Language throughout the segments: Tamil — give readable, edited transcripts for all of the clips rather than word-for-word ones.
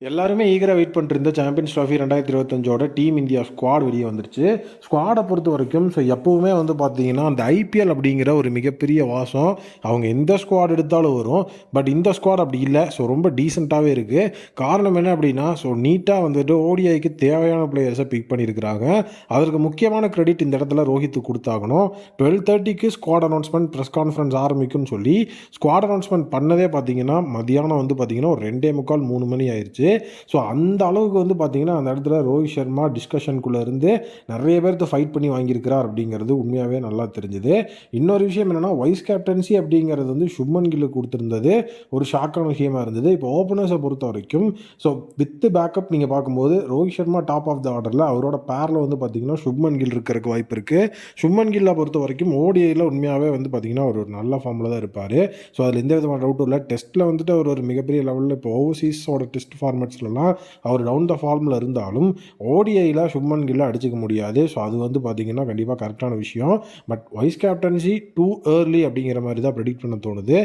எல்லாருமே ஈகராக வெயிட் பண்ணிட்டு இருந்த champions trophy 2025 team India squad வெளியே வந்துருச்சு. ஸ்குவாடை பொறுத்த வரைக்கும் எப்போவுமே பார்த்தீங்கன்னா அந்த ஐபிஎல் அப்படிங்கிற ஒரு மிகப்பெரிய வாசம் அவங்க எந்த ஸ்குவாட் எடுத்தாலும் வரும். பட் இந்த ஸ்குவாட் அப்படி இல்லை. ரொம்ப டீசெண்டாகவே இருக்குது. காரணம் என்ன அப்படின்னா நீட்டாக ஓடிஐக்கு தேவையான பிளேயர்ஸை பிக் பண்ணியிருக்கிறாங்க. அதற்கு முக்கியமான கிரெடிட் இந்த இடத்துல ரோஹித்துக்கு கொடுத்தாகணும். 12:30க்கு ஸ்குவாட் அனௌன்ஸ்மெண்ட் ப்ரெஸ் கான்ஃபரன்ஸ் ஆரம்பிக்கும்னு சொல்லி ஸ்குவாட் அனௌன்ஸ்மெண்ட் பண்ணதே பார்த்தீங்கன்னா மதியானம் பார்த்தீங்கன்னா ஒரு 2:45 3 மணி ஆயிடுச்சு. அந்த அளவுக்கு பார்த்தீங்கன்னா அந்த இடத்துல ரோஹித் சர்மா டிஸ்கஷனுக்குள்ளே இருந்து நிறைய பேர்த்து ஃபைட் பண்ணி வாங்கியிருக்கிறார் அப்படிங்கிறது உண்மையாகவே நல்லா தெரிஞ்சுது. இன்னொரு விஷயம் என்னென்னா வைஸ் கேப்டன்சி அப்படிங்கிறது சுப்மன் கில்லுக்கு கொடுத்துருந்தது ஒரு ஷாக்கான விஷயமா இருந்தது. இப்போ ஓப்பனர்ஸை பொறுத்த வரைக்கும் வித் பேக்கப் நீங்கள் பார்க்கும்போது Rohit Sharma top of the ஆர்டரில் அவரோட பேரில் பார்த்தீங்கன்னா சுப்மன் கில் இருக்கிறதுக்கு வாய்ப்பு இருக்குது. சுப்மன் கில்லை பொறுத்த வரைக்கும் ஓடிஐயில் உண்மையாகவே பார்த்தீங்கன்னா ஒரு நல்ல ஃபார்மில் தான் இருப்பார். அதில் எந்த விதமான டவுட்டும் இல்லை. டெஸ்ட்டில் அவர் ஒரு மிகப்பெரிய லெவலில் இப்போ ஓவர்சீஸோட டெஸ்ட் ஃபார்மேட்ஸ்லாம் அவர் டவுன் த ஃபார்மில் இருந்தாலும் ஓடிஐயில் சுப்மன் கில்லை அடிச்சிக்க முடியாது. அது பார்த்தீங்கன்னா கண்டிப்பாக கரெக்டான விஷயம். But vice captaincy too early அப்படிங்கிற மாதிரி தான் ப்ரெடிக்ட் பண்ண தோணுது.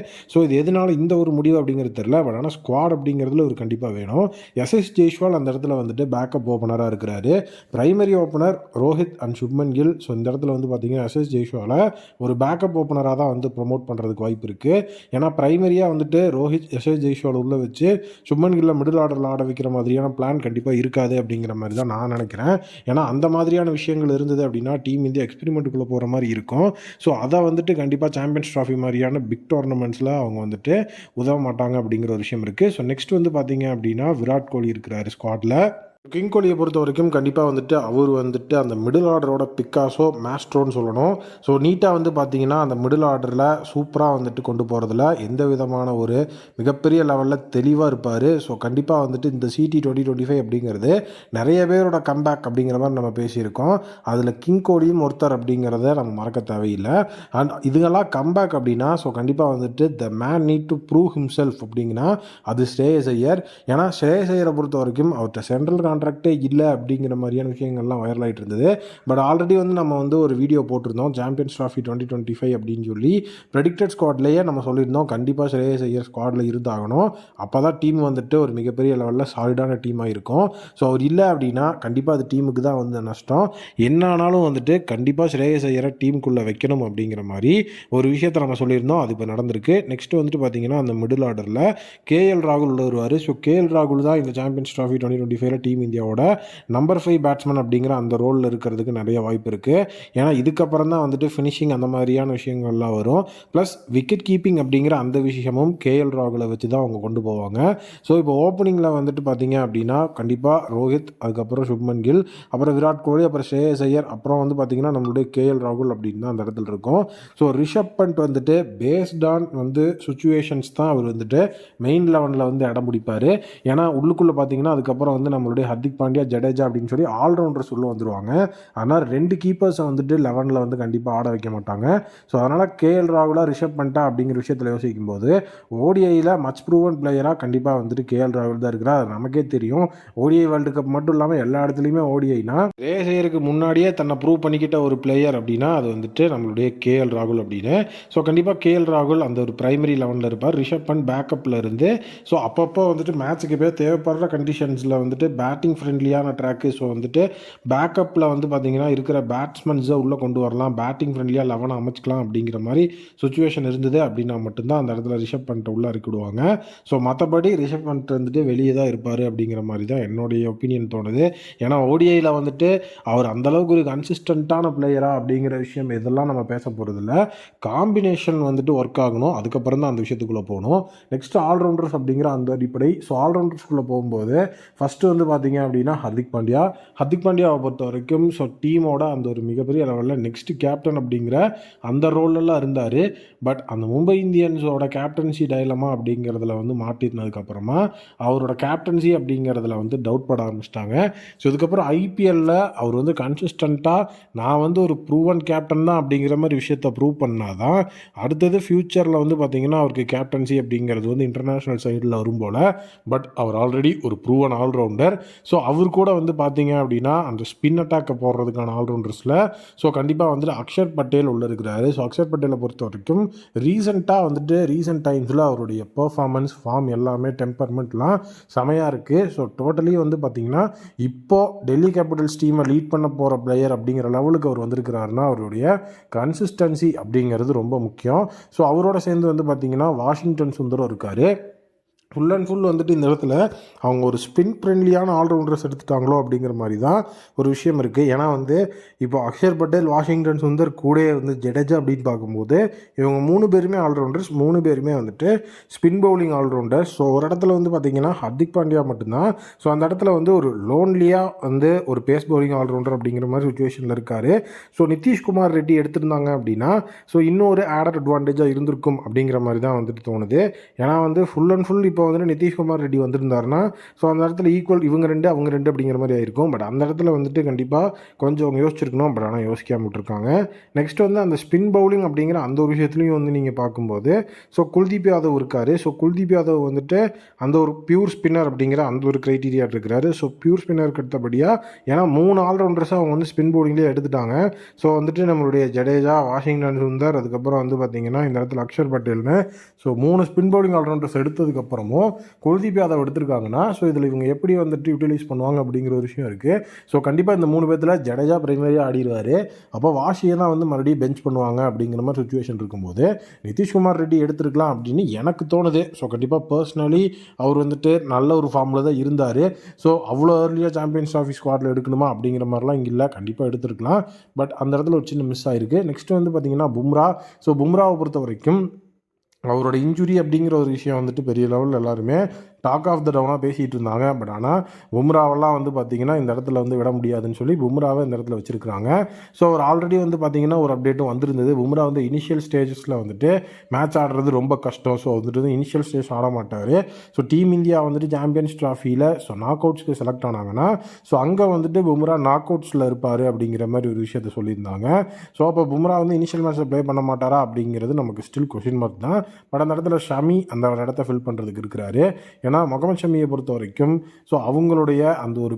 இது எதனால இந்த ஒரு முடிவு அப்படிங்கிறது தெரியல. பட் ஆனால் ஸ்குவாட் அப்படிங்கிறதுல ஒரு கண்டிப்பாக வேணும். எஸ்எஸ் ஜெய்ஸ்வால் அந்த இடத்துல பேக்கப் ஓப்பனராக இருக்கிறாரு. Primary opener Rohit and Shubman Gill. இந்த இடத்துல பார்த்தீங்கன்னா எஸ்எஸ் ஜெய்ஸ்வாலை ஒரு பேக்கப் ஓப்பனராக தான் ப்ரொமோட் பண்ணுறதுக்கு வாய்ப்பு இருக்குது. ஏன்னா பிரைமரியாக ரோஹித் எஸ்எஸ் ஜெய்ஸ்வால் உள்ள வச்சு சுப்மன் கில்லை மிடில் ஆர்டரில் ஆட வைக்கிற மாதிரியான பிளான் கண்டிப்பாக இருக்காது அப்படிங்கிற மாதிரி தான் நான் நினைக்கிறேன். ஏன்னா அந்த மாதிரியான விஷயங்கள் இருந்தது அப்படின்னா டீம் இந்தியா எக்ஸ்பெரிமெண்ட்டுக்குள்ளே போகிற மாதிரி இருக்கும். அதை கண்டிப்பாக சாம்பியன்ஸ் ட்ராஃபி மாதிரியான பிக் டோர்னமெண்ட்ஸில் அவங்க உதவ மாட்டாங்க அப்படிங்கிற ஒரு விஷயம் இருக்குது. நெக்ஸ்ட் பார்த்தீங்க அப்படின்னா விராட் கோலி இருக்கிறாரு ஸ்குவாடில். கிங் கோலியை பொறுத்த வரைக்கும் கண்டிப்பாக அவர் அந்த மிடில் ஆர்டரோட பிக்காஸோ மேஸ்ட்ரோன்னு சொல்லணும். நீட்டாக பார்த்தீங்கன்னா அந்த மிடில் ஆர்டரில் சூப்பராக கொண்டு போகிறதுல எந்த விதமான ஒரு மிகப்பெரிய லெவலில் தெளிவாக இருப்பார். கண்டிப்பாக இந்த சிடி 2025 அப்படிங்கிறது நிறைய பேரோட கம்பேக் அப்படிங்கிற மாதிரி நம்ம பேசியிருக்கோம். அதில் கிங் கோலியும் ஒருத்தர் அப்படிங்கிறத நம்ம மறக்க தேவையில்லை. அண்ட் இதுங்கெல்லாம் கம்பேக் அப்படின்னா கண்டிப்பாக the man need to prove himself அப்படிங்கன்னா அது ஸ்ரேயஸ் ஐயர். ஏன்னா ஸ்ரேயஸ் ஐயரை பொறுத்த வரைக்கும் அவர்கிட்ட சென்ட்ரல் கான்ட்ராக்டே இல்லை அப்படிங்கிற மாதிரியான விஷயங்கள்லாம் வைரல் ஆகிட்டு இருந்தது. பட் ஆல்ரெடி நம்ம ஒரு வீடியோ போட்டிருந்தோம் சாம்பியன்ஸ் ட்ராஃபி 2025 அப்படின்னு சொல்லி ப்ரெடிக்டட் ஸ்குவாட்லேயே நம்ம சொல்லியிருந்தோம் கண்டிப்பாக ஸ்ரேயஸ் ஐயர் ஸ்குவாடில் இருந்தாகணும். அப்போ தான் டீம் ஒரு மிகப்பெரிய லெவலில் சாலிடான டீமாக இருக்கும். அவர் இல்லை அப்படின்னா கண்டிப்பாக அது டீமுக்கு தான் நஷ்டம். என்ன ஆனாலும் கண்டிப்பாக ஸ்ரேயஸ் ஐயரை டீமுக்குள்ளே வைக்கணும் அப்படிங்கிற மாதிரி ஒரு விஷயத்தை நம்ம சொல்லியிருந்தோம். அது இப்போ நடந்திருக்கு. நெக்ஸ்ட் பார்த்தீங்கன்னா அந்த மிடில் ஆர்டரில் கேஎல் ராகுல் வருவார். கேஎல் ராகுல் தான் இந்த சாம்பியன்ஸ் ட்ராஃபி 2025 டீம் இந்தியாவோட நம்பர் 5 பேட்ஸ்மேன் அப்படிங்கிற அந்த ரோலில் இருக்கிறதுக்கு நிறைய வாய்ப்பு இருக்குது. ஏன்னா இதுக்கப்புறம் தான் ஃபினிஷிங் அந்த மாதிரியான விஷயங்கள்லாம் வரும். ப்ளஸ் விக்கெட் கீப்பிங் அப்படிங்கிற அந்த விஷயமும் கேஎல் ராகுலை வச்சு தான் அவங்க கொண்டு போவாங்க. இப்போ ஓப்பனிங்கில் பார்த்தீங்க அப்படின்னா கண்டிப்பாக ரோஹித், அதுக்கப்புறம் சுப்மன் கில், அப்புறம் விராட் கோலி, அப்புறம் ஸ்ரேயஸ் ஐயர், அப்புறம் பார்த்தீங்கன்னா நம்மளுடைய கேஎல் ராகுல் அப்படின்னு தான் அந்த இடத்துல இருக்கும். Rishabh Pant based on situations தான் அவர் மெயின் 11ல் இடம் பிடிப்பார். ஏன்னா உள்ளுக்குள்ளே பார்த்தீங்கன்னா அதுக்கப்புறம் நம்மளுடைய ஹர்திக் பாண்டியா, ஜடேஜா அப்படின்னு சொல்லி ஆல்ரவுண்டர்ஸ் உள்ள வந்துடுவாங்க. ஆனால் 2 கீப்பர்ஸை 11ல் கண்டிப்பாக ஆட வைக்க மாட்டாங்க. அதனால் கேஎல் ராகுலா ரிஷப் பண்டா அப்படிங்கிற விஷயத்தில் யோசிக்கும் போது ஓடிஐயில் மச் ப்ரூவன் பிளேயராக கண்டிப்பாக கேஎல் ராகுல் தான் இருக்கிறார். அது நமக்கே தெரியும். ஓடிஐ வேர்ல்டு கப் மட்டும் இல்லாமல் எல்லா இடத்துலையுமே ஓடிஐனா ரேசையருக்கு முன்னாடியே தன்னை ப்ரூவ் பண்ணிக்கிட்ட ஒரு பிளேயர் அப்படின்னா அது நம்மளுடைய கேஎல் ராகுல் அப்படின்னு. கண்டிப்பாக கேஎல் ராகுல் அந்த ஒரு பிரைமரி 11ல் இருப்பார். ரிஷப் பண்ட் பேக்கப்பில் இருந்து அப்பப்போ மேட்ச்சுக்கு போய் தேவைப்படுற கண்டிஷன்ஸில் பேட்டிங் ஃப்ரெண்ட்லியான ட்ராக்கு. பேக்கப்பில் பார்த்தீங்கன்னா இருக்கிற பேட்ஸ்மேன்ஸை உள்ளே கொண்டு வரலாம், பேட்டிங் ஃப்ரெண்ட்லியாக 11 அமைச்சிக்கலாம் அப்படிங்கிற மாதிரி சுச்சுவேஷன் இருந்தது அப்படின்னா மட்டும்தான் அந்த இடத்துல ரிஷப் பண்ட்டை உள்ளே இறக்கிடுவாங்க. மற்றபடி ரிஷப் பண்ட் வெளியே தான் இருப்பார் அப்படிங்கிற மாதிரி தான் என்னுடைய ஒப்பீனியன் தோணுது. ஏன்னா ஓடிஐயில் அவர் அந்தளவுக்கு ஒரு கன்சிஸ்டண்ட்டான பிளேயரா அப்படிங்கிற விஷயம் இதெல்லாம் நம்ம பேச போகிறதில்ல. காம்பினேஷன் ஒர்க் ஆகணும். அதுக்கப்புறம் தான் அந்த விஷயத்துக்குள்ளே போகணும். நெக்ஸ்ட் ஆல்ரவுண்டர்ஸ் அப்படிங்கிற அந்த அடிப்படை. ஆல்ரவுண்டர்ஸ்குள்ளே போகும்போது ஃபஸ்ட்டு பார்த்தீங்க அப்படின்னா ஹர்திக் பாண்டியாவை பொறுத்த வரைக்கும் டீமோட அந்த ஒரு மிகப்பெரிய லெவலில் நெக்ஸ்ட் கேப்டன் அப்படிங்கிற அந்த ரோலெல்லாம் இருந்தார். பட் அந்த மும்பை இந்தியன்ஸோட கேப்டன்சி டைலமா அப்படிங்கிறதுல மாட்டினதுக்கப்புறமா அவரோட கேப்டன்சி அப்படிங்கிறதுல டவுட் பட ஆரம்பிச்சிட்டாங்க. இதுக்கப்புறம் ஐபிஎல்லில் அவர் கன்சிஸ்டண்ட்டாக நான் ஒரு ப்ரூவன் கேப்டன் தான் அப்படிங்கிற மாதிரி விஷயத்தை ப்ரூவ் பண்ணாதான் அடுத்தது ஃப்யூச்சரில் பார்த்தீங்கன்னா அவருக்கு கேப்டன்சி அப்படிங்கிறது இன்டர்நேஷ்னல் சைடில் வரும் போல். பட் அவர் ஆல்ரெடி ஒரு ப்ரூவன் ஆல்ரவுண்டர். ஸோ அவர் கூட வந்து பார்த்தீங்க அப்படின்னா அந்த ஸ்பின் அட்டாக்கை போடுறதுக்கான ஆல்ரவுண்டர்ஸில் ஸோ கண்டிப்பாக வந்துட்டு அக்ஷர் பட்டேல் உள்ள இருக்கிறாரு. ஸோ அக்ஷர் பட்டேலை பொறுத்த வரைக்கும் ரீசெண்ட் டைம்ஸில் அவருடைய பெர்ஃபார்மன்ஸ், ஃபார்ம் எல்லாமே டெம்பர்மெண்ட்லாம் செமையாக இருக்குது. ஸோ டோட்டலி வந்து பார்த்திங்கன்னா இப்போது டெல்லி கேபிட்டல்ஸ் டீமை லீட் பண்ண போகிற பிளேயர் அப்படிங்கிற லெவலுக்கு அவர் வந்திருக்கிறாருன்னா அவருடைய கன்சிஸ்டன்சி அப்படிங்கிறது ரொம்ப முக்கியம். ஸோ அவரோட சேர்ந்து வந்து பார்த்திங்கன்னா வாஷிங்டன் சுந்தரம் இருக்கார். ஃபுல் அண்ட் ஃபுல் வந்துட்டு இந்த இடத்துல அவங்க ஒரு ஸ்பின் ஃப்ரெண்ட்லியான ஆல்ரவுண்டர்ஸ் எடுத்துட்டாங்களோ அப்படிங்கிற மாதிரி தான் ஒரு விஷயம் இருக்குது. ஏன்னா வந்து இப்போ அக்ஷர் பட்டேல், வாஷிங்டன் சுந்தர் கூட வந்து ஜடேஜா அப்படின்னு பார்க்கும்போது இவங்க 3 பேருமே ஆல்ரவுண்டர்ஸ், 3 பேருமே வந்துட்டு ஸ்பின் பவுலிங் ஆல்ரவுண்டர்ஸ். ஸோ ஒரு இடத்துல வந்து பார்த்திங்கன்னா ஹர்திக் பாண்டியா மட்டும்தான் ஸோ அந்த இடத்துல வந்து ஒரு லோன்லியாக வந்து ஒரு பேஸ் பவுலிங் ஆல்ரவுண்டர் அப்படிங்கிற மாதிரி சுச்சுவேஷனில் இருக்கார். ஸோ நிதிஷ்குமார் ரெட்டி எடுத்திருந்தாங்க அப்படின்னா ஸோ இன்னொரு ஆடட் அட்வான்டேஜாக இருந்திருக்கும் அப்படிங்கிற மாதிரி தான் வந்துட்டு தோணுது. ஏன்னா வந்து ஃபுல் அண்ட் ஃபுல் இப்போ வந்துட்டு நிதிஷ்குமார் ரெட்டி வந்திருந்தாருன்னா ஸோ அந்த இடத்துல ஈக்குவல் இவங்க 2 அவங்க 2 அப்படிங்கிற மாதிரி ஆயிருக்கும். பட் அந்த இடத்துல வந்துட்டு கண்டிப்பாக கொஞ்சம் அவங்க யோசிச்சிருக்கணும். பட் ஆனால் யோசிக்காம விட்டுருக்காங்க. நெக்ஸ்ட் வந்து அந்த ஸ்பின் பவுலிங் அப்படிங்கிற அந்த ஒரு விஷயத்துலையும் வந்து நீங்கள் பார்க்கும்போது ஸோ குல்தீப் யாதவ் இருக்கார். ஸோ குல்தீப் யாதவ் வந்துட்டு அந்த ஒரு பியூர் ஸ்பின்னர் அப்படிங்கிற அந்த ஒரு க்ரைட்டீரியா இருக்கிறாரு. ஸோ பியூர் ஸ்பின்னருக்கு அடுத்தபடியாக ஏன்னா 3 ஆல்ரவுண்டர்ஸாக அவங்க வந்து ஸ்பின் பவுலிங்லேயே எடுத்துட்டாங்க. ஸோ வந்துட்டு நம்மளுடைய ஜடேஜா, வாஷிங்டன் சுந்தர், அதுக்கப்புறம் வந்து பார்த்திங்கன்னா இந்த இடத்துல அக்ஷர் பட்டேல்னு ஸோ 3 ஸ்பின் பவுலிங் ஆல்ரவுண்டர்ஸ் எடுத்ததுக்கப்புறமும் குல்தீப் யாதவ் எடுத்திருக்காங்கன்னா ஸோ இதில் இவங்க எப்படி வந்துட்டு யூட்டிலைஸ் பண்ணுவாங்க அப்படிங்கிற ஒரு விஷயம் இருக்குது. ஸோ கண்டிப்பாக இந்த 3 பேர்த்தில் ஜடேஜா பிரைமரியாக ஆடிடுவார். அப்போ வாஷியை தான் வந்து மறுபடியும் பெஞ்ச் பண்ணுவாங்க அப்படிங்கிற மாதிரி சுச்சுவேஷன் இருக்கும்போது நிதிஷ்குமார் ரெட்டி எடுத்திருக்கலாம் அப்படின்னு எனக்கு தோணுது. ஸோ கண்டிப்பாக பர்சனலி அவர் வந்துட்டு நல்ல ஒரு ஃபார்மில் தான் இருந்தார். ஸோ அவ்வளோ ஏர்லியாக சாம்பியன்ஸ் ட்ராஃபி ஸ்குவாடில் எடுக்கணுமா அப்படிங்கிற மாதிரிலாம் இங்கே இல்லை. கண்டிப்பாக எடுத்திருக்கலாம். பட் அந்த இடத்துல ஒரு சின்ன மிஸ் ஆகிருக்கு. நெக்ஸ்ட் வந்து பார்த்திங்கன்னா பும்ரா. ஸோ பும்ராவை பொறுத்த வரைக்கும் அவரோட இன்ஜுரி அப்படிங்கிற ஒரு விஷயம் வந்துட்டு பெரிய லெவலில் எல்லாருமே டாக் ஆஃப் த டவுனாக பேசிகிட்டு இருந்தாங்க. பட் ஆனால் பும்ராவெல்லாம் வந்து பார்த்திங்கன்னா இந்த இடத்துல வந்து விட முடியாதுன்னு சொல்லி பும்ராவை இந்த இடத்துல வச்சுருக்காங்க. ஸோ அவர் ஆல்ரெடி வந்து பார்த்திங்கன்னா ஒரு அப்டேட்டும் வந்திருந்தது. பும்ரா வந்து இனிஷியல் ஸ்டேஜஸில் வந்துட்டு மேட்ச் ஆடுறது ரொம்ப கஷ்டம். ஸோ வந்துட்டு இனிஷியல் ஸ்டேஜ் ஆட மாட்டார். ஸோ டீம் இந்தியா வந்துட்டு சாம்பியன்ஸ் ட்ராஃபியில் ஸோ நாக் அவுட்ஸ்க்கு செலக்ட் ஆனாங்கன்னா ஸோ அங்கே வந்துட்டு பும்ரா நாக் அவுட்ஸில் இருப்பார் அப்படிங்கிற மாதிரி ஒரு விஷயத்தை சொல்லியிருந்தாங்க. ஸோ அப்போ பும்ரா வந்து இனிஷியல் மேட்ச்சில் ப்ளே பண்ண மாட்டாரா அப்படிங்கிறது நமக்கு ஸ்டில் கொஸ்டின் மார்க் தான். பட் அந்த இடத்துல ஷமி அந்த இடத்த ஃபில் பண்ணுறதுக்கு இருக்கிறாரு. ஏன்னா முகமது ஷமியை பொறுத்த வரைக்கும் ஸோ அவங்களுடைய அந்த ஒரு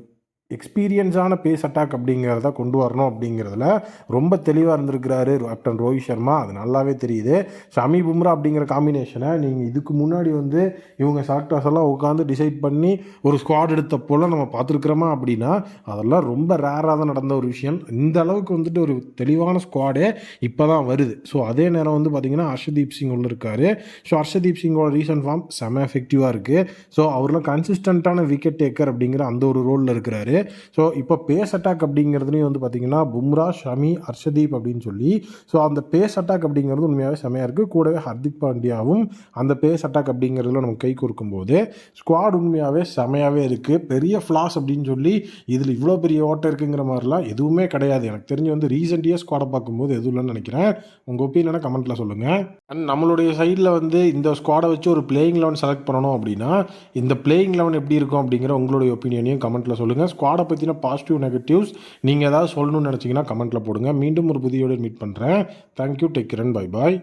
எக்ஸ்பீரியன்ஸான பேஸ் அட்டாக் அப்படிங்கிறத கொண்டு வரணும் அப்படிங்கிறதுல ரொம்ப தெளிவாக இருந்திருக்கிறாரு கேப்டன் ரோஹித் சர்மா. அது நல்லாவே தெரியுது. ஷமி பும்ரா அப்படிங்கிற காம்பினேஷனை நீங்கள் இதுக்கு முன்னாடி வந்து இவங்க செலக்டர்ஸ் எல்லாம் உட்காந்து டிசைட் பண்ணி ஒரு ஸ்குவாட் எடுத்த போல் நம்ம பார்த்துருக்குறோமா அப்படின்னா அதெல்லாம் ரொம்ப ரேராக தான் நடந்த ஒரு விஷயம். இந்த அளவுக்கு வந்துட்டு ஒரு தெளிவான ஸ்குவாடே இப்போ தான் வருது. ஸோ அதே நேரம் வந்து பார்த்திங்கன்னா ஹர்ஷதீப் சிங் உள்ள இருக்கார். ஸோ ஹர்ஷதீப் சிங்கோட ரீசன்ட் ஃபார்ம் செம எஃபெக்டிவாக இருக்குது. ஸோ அவர்லாம் கன்சிஸ்டண்ட்டான விக்கெட் டேக்கர் அப்படிங்கிற அந்த ஒரு ரோலில் இருக்கிறாரு. ஸோ இப்போ பேஸ் அட்டாக் அப்படிங்கிறதுலையும் வந்து பார்த்திங்கன்னா பும்ரா, ஷமி, ஹர்ஷதீப் அப்படின்னு சொல்லி ஸோ அந்த பேஸ் அட்டாக் அப்படிங்கிறது உண்மையாகவே செமையாக இருக்குது. கூடவே ஹர்திக் பாண்டியாவும் அந்த பேஸ் அட்டாக் அப்படிங்கிறதுல நம்ம கை கொடுக்கும்போது ஸ்குவாட் உண்மையாகவே செமையாகவே இருக்குது. பெரிய ஃப்ளாஸ் அப்படின்னு சொல்லி இதில் இவ்வளோ பெரிய ஓட்டம் இருக்குங்கிற மாதிரிலாம் எதுவுமே கிடையாது. எனக்கு தெரிஞ்சு வந்து ரீசெண்ட் இயர்ஸ் ஸ்குவாடை பார்க்கும்போது எதுவும் இல்லைன்னு நினைக்கிறேன். உங்கள் ஒப்பீனியனை கமெண்ட்டில் சொல்லுங்கள். அண்ட் நம்மளுடைய சைடில் வந்து இந்த ஸ்குவாடை வச்சு ஒரு பிளேயிங் 11 செலக்ட் பண்ணணும் அப்படின்னா இந்த பிளேயிங் 11 எப்படி இருக்கும் அப்படிங்கிற உங்களுடைய ஒப்பீனியனையும் கமெண்ட்டில் சொல்லுங்கள். ஸ்குவாடை பற்றின பாசிட்டிவ் நெகட்டிவ்ஸ் நீங்கள் ஏதாவது சொல்லணும்னு நினச்சிங்கன்னா கமெண்ட்டில் போடுங்க. மீண்டும் ஒரு புதியோடு மீட் பண்ணுறேன். Thank you, take care and bye bye.